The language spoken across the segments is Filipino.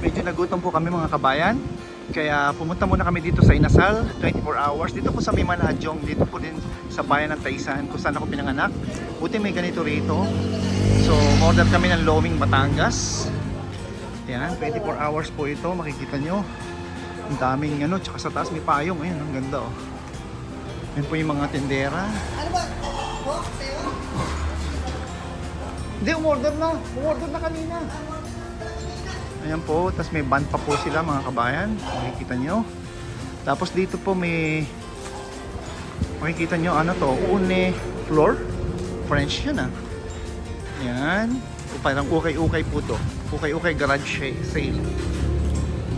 Medyo nagutom po kami mga kabayan. Kaya pumunta muna kami dito sa Inasal, 24 hours. Dito po sa Mimanajong, dito po din sa bayan ng Taysan, kung saan ako pinanganak. Buti may ganito rito. So, order kami ng Loming Batangas. Yan, 24 hours po ito, makikita nyo. Ang daming ano, tsaka sa taas may payong. Ayan, ang ganda oh. Yan po yung mga tendera. Ano ba? Hindi, umorder na kanina. Ayan po, tapos may band pa po sila mga kabayan, makikita nyo. Tapos dito po may, makikita nyo ano to, une floor, French yun ah. Yan, parang ukay-ukay po to, ukay-ukay garage sale.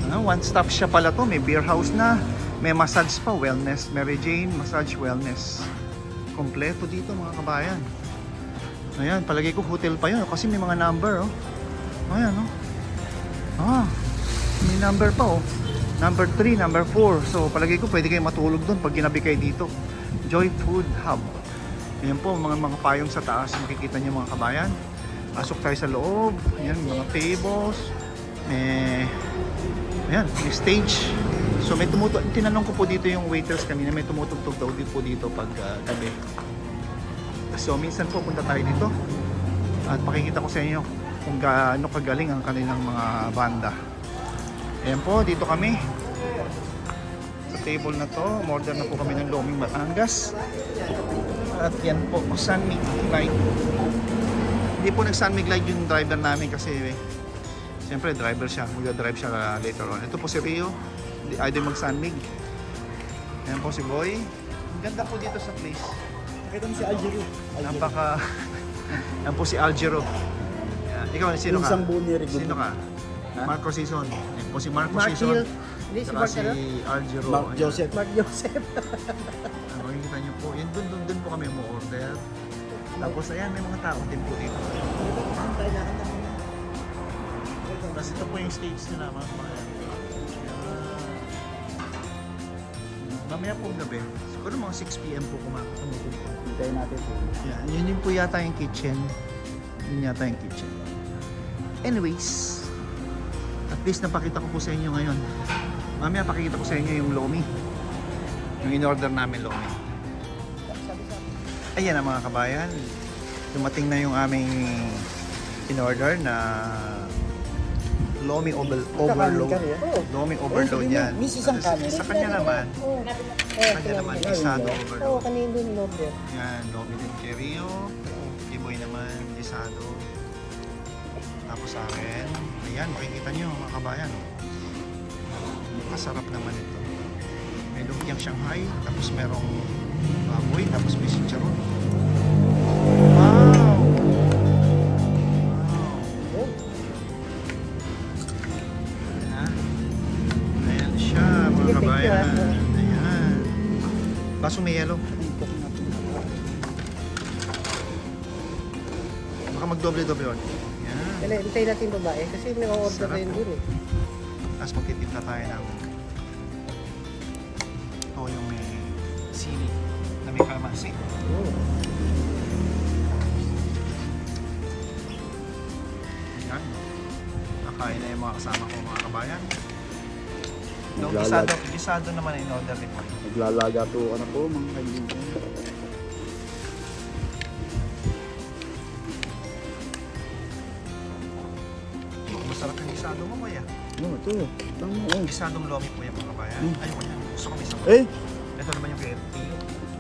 One stop siya pala to, may beer house na, may massage pa, wellness, Mary Jane, massage, wellness. Kompleto dito mga kabayan. Ayan, palagay ko hotel pa yun kasi may mga number oh. Ayan oh. Ah, may number pa oh. Number 3, number 4. So palagay ko pwede kayo matulog doon pag ginabi kayo dito. Joy Food Hub. Ayan po, mga payong sa taas. Makikita niyo mga kabayan. Pasok tayo sa loob. Ayan, mga tables. Ayan, may stage. So may tinanong ko po dito yung waiters kanina, may tumutugtog daw po dito pag gabi. So minsan po punta tayo dito at pakikita ko sa inyo kung gaano kagaling ang kanilang mga banda. Ayan po, dito kami sa table na to. Order na po kami ng Loming Batangas. At yan po, San Mig Light. Hindi po nag San Mig Light yung driver namin kasi siyempre driver siya, mag-drive siya later on. Ito po si Rio, either mag San Mig. Ayan po si Boy. Ang ganda po dito sa place. Nakita mo si Algero. Napaka yan po si Algero. Ikaw, sino ka? Isang buo ni Rigo. Sino ka? Ha? Marco Sison. Yan po si Marco Mark Sison. Hill. Hindi, si Saka Mark si ano? Algero. Mark Ayan. Joseph. Mark Joseph. Makikita nyo po. Yan, dun po kami mo-order. Tapos ayan, may mga tao din po dito. Tapos ito po yung stage nila, mga kabayan. Ayan. Mamaya po gabi. Siguro mga 6 PM po kumupunta. Hintayin natin. Yan, yun po yata yung kitchen. Yun yata yung kitchen. Anyways, at least napakita ko po sa inyo ngayon. Mamaya pakita ko sa inyo yung Lomi. Yung in-order namin Lomi. Ayan na mga kabayan. Dumating na yung aming in-order na Lomi Overload. Lomi Overload yan. Miss isang kanin. Sa kanya naman, Gisado Oo, Overload. kanina din in-order. Yan, Lomi din kay Rio. Kay Boy naman, Gisado. Tapos sa akin, ayan, makikita nyo mga kabayan. Masarap naman ito. May lumpiang Shanghai, tapos merong baboy, tapos may chicharon. Wow! Wow! Ayan siya mga Sige, thank you, kabayan. ah. Ayan. Baso may yellow. Baka magdoble-doble yun. Ayan. Kaya hintayin natin yung babae kasi may order Sarap. na yun dun eh. Tapos magtitimpla tayo ng yung may sili na may kalamansi. Ayan. Nakain na yung mga kasama ko mga kabayan. Yung gisado naman ay in-order din po. Naglalaga to ano po mga kaibigan. Masarap yung gisado mo kuya. Oo, ito. Tama mo. Gisadong lomi po yung mga kabayan. Ayoko niya. Gusto ko may sabon. Eh! Ito naman yung KFC.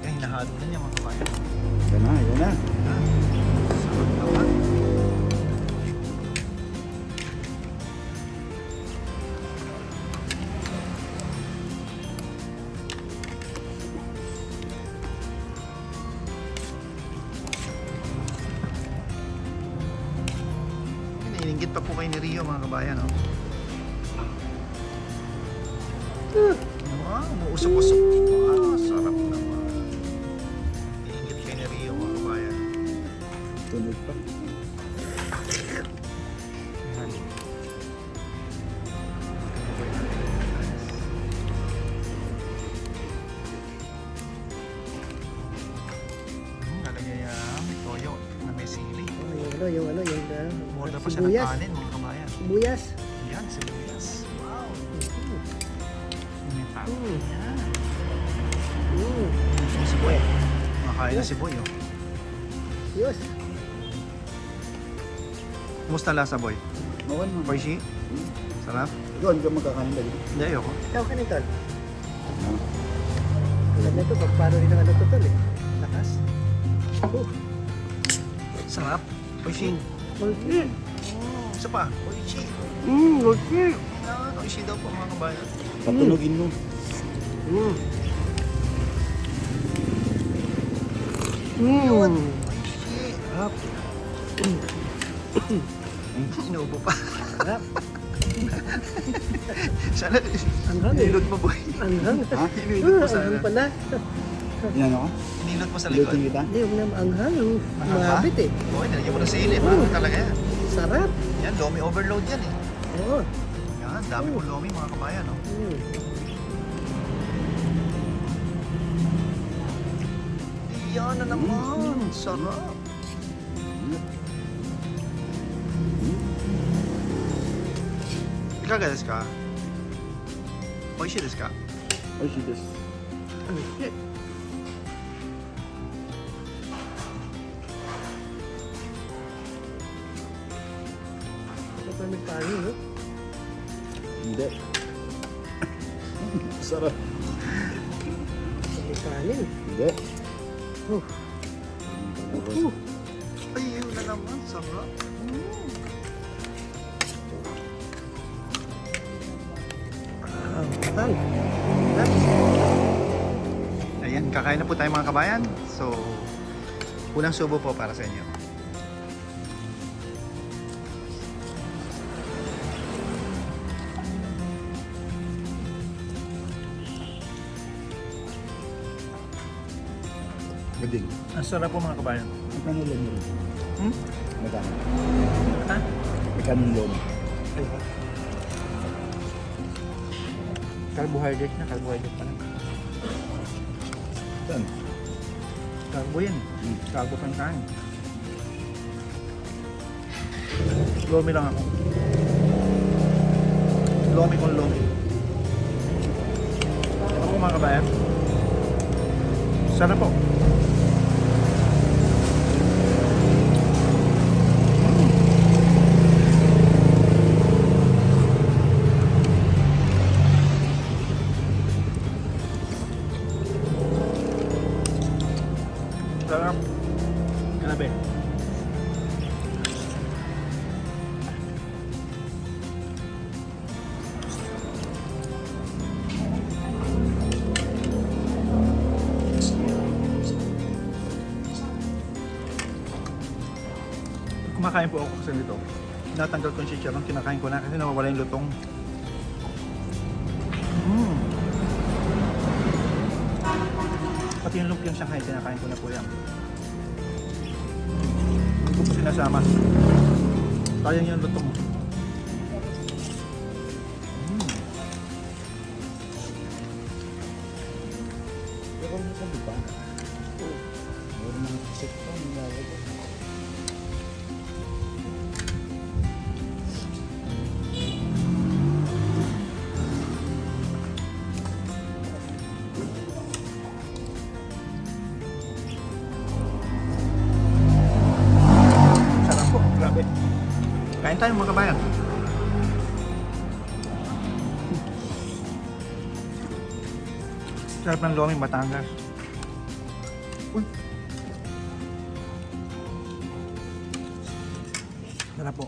Kaya hinahalo na niya mga kabayan. Yan na, yan na. Sarap naman. Ininggit pa po kayo ni Rio mga kabayan. Oh. Wow, umuusok-usok. Wow, sarap naman. Ininggit kayo ni Rio mga kabayan. Tunog pa. Ayan. Lalagay may toyo na may sili. Yung Order pa siya ng sibuyas. kanin mga kabayan. Sibuyas. Hindi Ayan, sibuyas. Wow. Mm. May tao. Mm. Ayan. Mm. Yung si Boy. Makakain na si Boy, oh. Yus. Kumusta lasa, Boy? Okay naman. Oishi? Hmm. Sarap? Doon ka magkakain lagi. Hindi, ayoko. Ikaw ka nito. Ah. Alam na ito, paano rin ang ano to tol eh. Lakas. Sarap. Oishi. Okay. Isa pa. Oishi. Okay. Ayan, Oishi daw po mga kabayan. Patunogin mo. Mm. Mm. Oishi. Sarap. Inuubo pa. Sarap. Sana Anghang eh. inilot mo, Boy. Anghang. Ha? Inilot mo sana. Anghang pala. Yan ako. Inilot mo sa likod. Lutin kita. Hindi, huwag na anghang. Anghang ba? Mabit eh. Boy, nalagyan mo na sa ilip. Ano talaga yan? Sarap. Yan, lomi overload yan eh. Oo. Yan, dami kong lomi mga kabayan, oh. Mm. Yan na naman. Sarap. Ikaga desu ka? Oishi desu ka? Oishi desu. Ano shit? Ito pa may kanin, no? Hindi. Sarap. May kanin. Hindi. Oh. Ay, yun na naman. Sarap. Ang Ayan, kakain na po tayo mga kabayan. So, unang subo po para sa inyo. Bading. Ang sarap po mga kabayan. Magkano lang yun? Hmm? Magkano? Ha? Magkano loan? Carbohydrate na, carbohydrate pa lang. Saan? Carbo yan. Hmm. Carbo pang kain. Lomi lang ako. Lomi kung lomi. Ako mga kabayan. Sarap po. Sarap. Grabe. Kumakain po ako kasi nito. Tinatanggal ko yung chicharron, kinakain ko na kasi nawawala yung lutong. Pati yung lumpiang Shanghai, kinakain ko na po yan. Hindi ko po sinasama. Sayang yung lutong. Pero ano sabi pa? Meron mga set pa. Nilalagay. Sarap po, grabe. Kain tayo mga kabayan. Sarap ng loming Batangas. Uy. Sarap po.